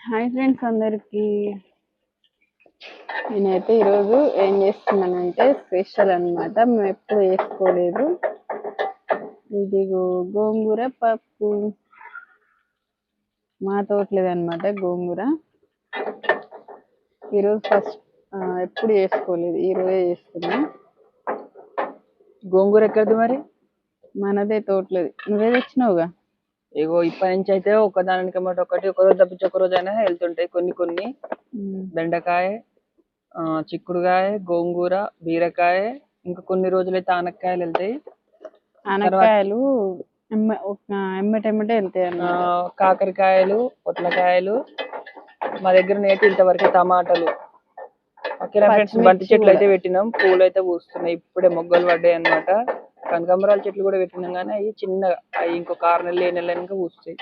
Hi friends అందరికి. నేనైతే ఈరోజు ఏం చేస్తున్నానంటే స్పెషల్ అన్నమాట. మేము ఎప్పుడు చేసుకోలేదు. ఇది గోంగూర పప్పు. మా తోటలేదన్నమాట గోంగూర. ఈరోజు ఫస్ట్ ఎప్పుడు చేసుకోలేదు, ఈరోజే చేస్తున్నాం. గోంగూర ఎక్కడిది మరి? మనదే తోటలేదు, నువ్వే తెచ్చినావుగా. ఇగో ఇప్పటి నుంచి అయితే ఒకదానికి మాట ఒకటి, ఒక రోజు తప్పించి ఒక రోజు అయినా వెళ్తుంటాయి. కొన్ని బెండకాయ, చిక్కుడుకాయ, గోంగూర, బీరకాయ, ఇంకా కొన్ని రోజులైతే ఆనక్కాయలు వెళ్తాయి. ఆనక్కాయలు ఎమ్మటెమ్మటే వెళ్తాయి అన్నమాట. కాకరకాయలు, పొట్లకాయలు, మా దగ్గర నేటి ఇంతవరకు టమాటాలు. ఓకేనా ఫ్రెండ్స్, బంతి చెట్లు అయితే పెట్టినాం, పూలు అయితే పూస్తున్నాయి, ఇప్పుడే మొగ్గలు పడ్డాయి అన్నమాట. కనకాంబరాల చెట్లు కూడా పెట్టినాం, కానీ అవి చిన్నగా, అవి ఇంకొక 6 నెలలు 7 నెలలు ఇంకా పూస్తాయి.